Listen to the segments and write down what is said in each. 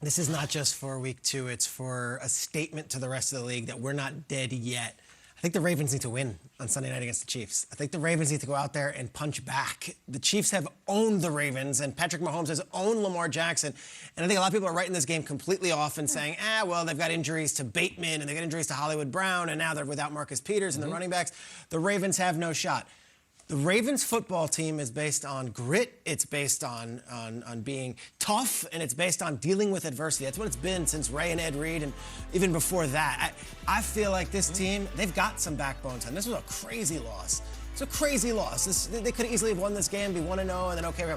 this is not just for week 2, it's for a statement to the rest of the league that we're not dead yet. I think the Ravens need to win on Sunday night against the Chiefs. I think the Ravens need to go out there and punch back. The Chiefs have owned the Ravens, and Patrick Mahomes has owned Lamar Jackson. And I think a lot of people are writing this game completely off and saying, well, they've got injuries to Bateman, and they've got injuries to Hollywood Brown, and now they're without Marcus Peters and the running backs. The Ravens have no shot. The Ravens football team is based on grit, it's based on being tough, and it's based on dealing with adversity. That's what it's been since Ray and Ed Reed, and even before that. I feel like this team, they've got some backbone time. This was a crazy loss. It's a crazy loss. They could easily have won this game, be 1-0, and then okay,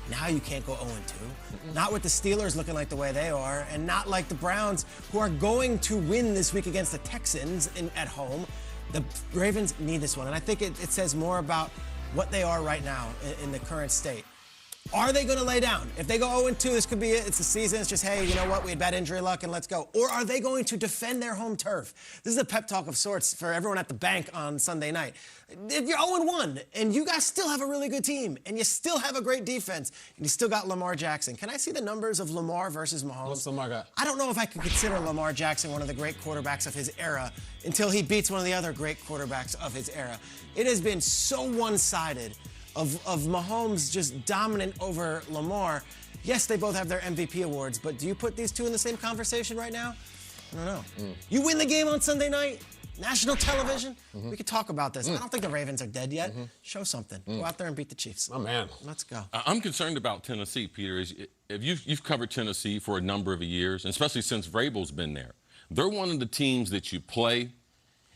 now you can't go 0-2. Not with the Steelers looking like the way they are, and not like the Browns, who are going to win this week against the Texans at home. The Ravens need this one, and I think it says more about what they are right now in the current state. Are they going to lay down? If they go 0-2, this could be it. It's the season. It's just, hey, you know what? We had bad injury luck, and let's go. Or are they going to defend their home turf? This is a pep talk of sorts for everyone at the bank on Sunday night. If you're 0-1, and you guys still have a really good team, and you still have a great defense, and you still got Lamar Jackson, can I see the numbers of Lamar versus Mahomes? What's Lamar got? I don't know if I could consider Lamar Jackson one of the great quarterbacks of his era until he beats one of the other great quarterbacks of his era. It has been so one-sided of Mahomes just dominant over Lamar. Yes, they both have their MVP awards, but do you put these two in the same conversation right now? I don't know. You win the game on Sunday night, national television, we could talk about this. I don't think the Ravens are dead yet. Show something. Go out there and beat the Chiefs. Oh, man. Let's go. I'm concerned about Tennessee, Peter. If you've covered Tennessee for a number of years, and especially since Vrabel's been there, they're one of the teams that you play,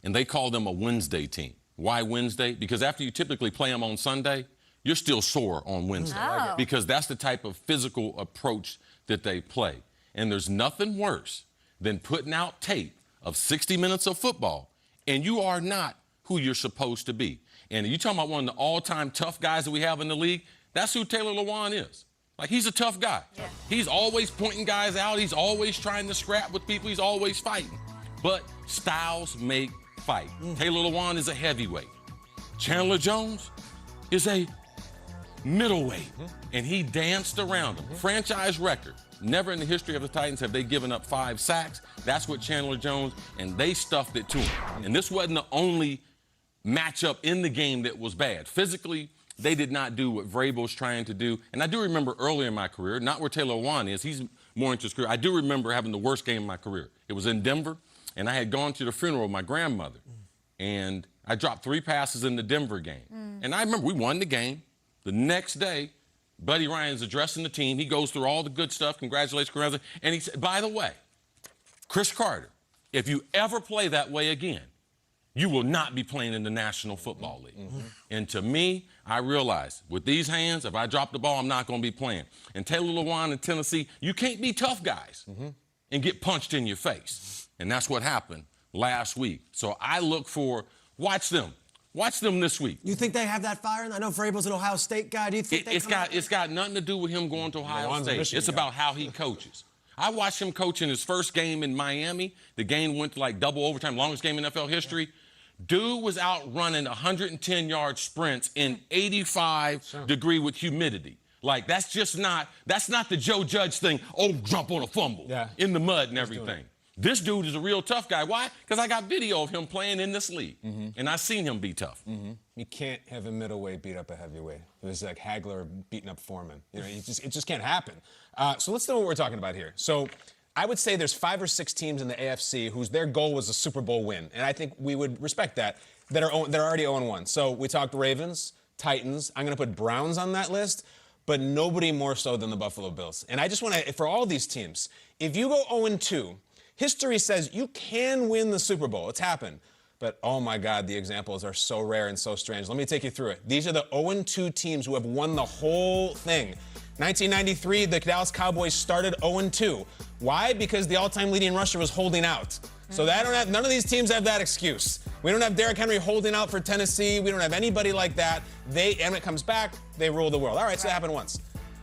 and they call them a Wednesday team. Why Wednesday? Because after you typically play them on Sunday, you're still sore on Wednesday. Oh. Because that's the type of physical approach that they play. And there's nothing worse than putting out tape of 60 minutes of football, and you are not who you're supposed to be. And you talking about one of the all-time tough guys that we have in the league, that's who Taylor Lewan is. Like, he's a tough guy. Yeah. He's always pointing guys out. He's always trying to scrap with people. He's always fighting. But styles make fight. Taylor Lewan is a heavyweight. Chandler Jones is a middleweight, and he danced around him. Franchise record. Never in the history of the Titans have they given up 5 sacks. That's what Chandler Jones, and they stuffed it to him. And this wasn't the only matchup in the game that was bad. Physically, they did not do what Vrabel's trying to do. And I do remember earlier in my career, not where Taylor Lewan is, he's more into his career. I do remember having the worst game of my career. It was in Denver, and I had gone to the funeral of my grandmother. And I dropped 3 passes in the Denver game. And I remember we won the game. The next day, Buddy Ryan's addressing the team. He goes through all the good stuff. Congratulations. And he said, by the way, Chris Carter, if you ever play that way again, you will not be playing in the National Football League. And to me, I realized with these hands, if I drop the ball, I'm not going to be playing. And Taylor Lewan in Tennessee, you can't be tough guys and get punched in your face. And that's what happened last week. So I look for, watch them. Watch them this week. You think they have that fire? I know Vrabel's an Ohio State guy. Do you think it's got nothing to do with him going to Ohio State. It's about how he coaches. I watched him coach in his first game in Miami. The game went to like double overtime, longest game in NFL history. Dude was out running 110-yard sprints in 85-degree with humidity. Like, that's not the Joe Judge thing, jump on a fumble in the mud and everything. This dude is a real tough guy. Why? Because I got video of him playing in this league, and I seen him be tough. You can't have a middleweight beat up a heavyweight. It was like Hagler beating up Foreman. You know, it just can't happen. So let's know what we're talking about here. So I would say there's 5 or 6 teams in the AFC whose their goal was a Super Bowl win, and I think we would respect that. They're already 0-1. So we talked Ravens, Titans. I'm going to put Browns on that list, but nobody more so than the Buffalo Bills. And I just want to, for all these teams, if you go 0-2. History says you can win the Super Bowl. It's happened. But, oh, my God, the examples are so rare and so strange. Let me take you through it. These are the 0-2 teams who have won the whole thing. 1993, the Dallas Cowboys started 0-2. Why? Because the all-time leading rusher was holding out. So none of these teams have that excuse. We don't have Derrick Henry holding out for Tennessee. We don't have anybody like that. And when it comes back, they rule the world. All right, so that happened once.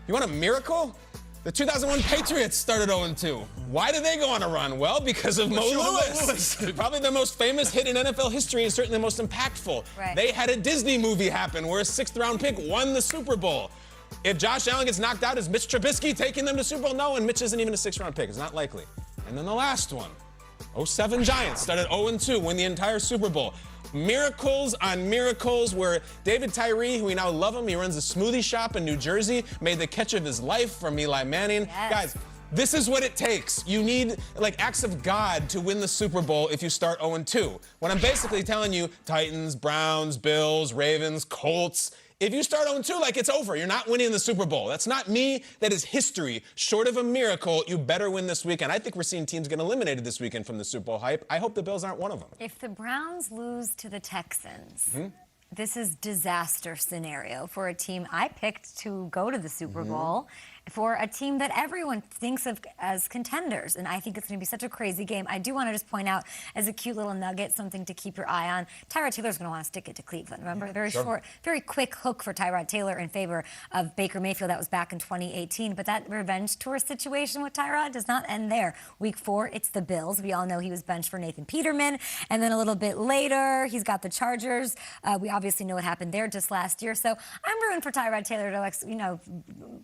You want a miracle? The 2001 Patriots started 0-2. Why did they go on a run? Well, because of Mo Lewis. Probably the most famous hit in NFL history and certainly the most impactful. Right. They had a Disney movie happen where a 6th-round pick won the Super Bowl. If Josh Allen gets knocked out, is Mitch Trubisky taking them to Super Bowl? No, and Mitch isn't even a 6th-round pick. It's not likely. And then the last one, 07 Giants started 0-2, win the entire Super Bowl. Miracles on miracles where David Tyree, who we now love him, he runs a smoothie shop in New Jersey, made the catch of his life from Eli Manning. Yes. Guys, this is what it takes. You need like acts of God to win the Super Bowl if you start 0-2. What I'm basically telling you, Titans, Browns, Bills, Ravens, Colts, if you start 0-2, like it's over. You're not winning the Super Bowl. That's not me. That is history. Short of a miracle, you better win this weekend. I think we're seeing teams get eliminated this weekend from the Super Bowl hype. I hope the Bills aren't one of them. If the Browns lose to the Texans, this is disaster scenario for a team I picked to go to the Super Bowl, for a team that everyone thinks of as contenders. And I think it's going to be such a crazy game. I do want to just point out, as a cute little nugget, something to keep your eye on. Tyrod Taylor's going to want to stick it to Cleveland. Remember, very short, very quick hook for Tyrod Taylor in favor of Baker Mayfield. That was back in 2018. But that revenge tour situation with Tyrod does not end there. Week 4, it's the Bills. We all know he was benched for Nathan Peterman. And then a little bit later, he's got the Chargers. We obviously know what happened there just last year. So I'm rooting for Tyrod Taylor to, like, you know,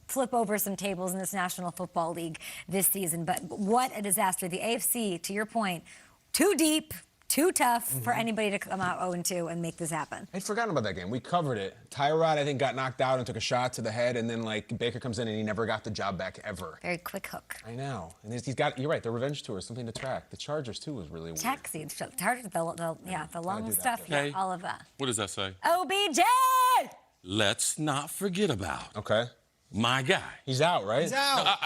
flip over some tables in this National Football League this season. But what a disaster. The AFC, to your point, too deep, too tough for anybody to come out 0-2 and make this happen. I'd forgotten about that game. We covered it. Tyrod, I think, got knocked out and took a shot to the head, and then, like, Baker comes in and he never got the job back ever. Very quick hook. I know. And he's got, you're right, the revenge tour is something to track. The Chargers, too, was really weird. Taxi, the long that stuff, first. yeah, Okay. all of that. What does that say? OBJ! Let's not forget about Okay. my guy. He's out, right? He's out.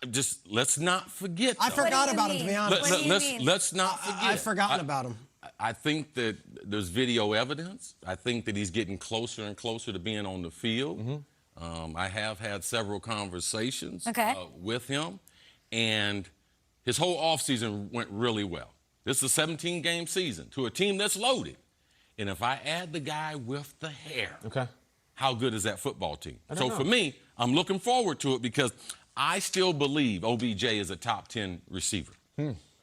Just let's not forget. I though. forgot do you about him, to be mean? honest. What do you mean? Let's not forget. I've forgotten about him. I think that there's video evidence. I think that he's getting closer and closer to being on the field. I have had several conversations with him, and his whole offseason went really well. This is a 17-game season to a team that's loaded. And if I add the guy with the hair, Okay. how good is that football team? don't So know. for me, I'm looking forward to it because I still believe OBJ is a top 10 receiver.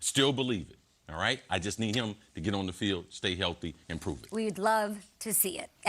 Still believe it, all right? I just need him to get on the field, stay healthy, and prove it. We'd love to see it.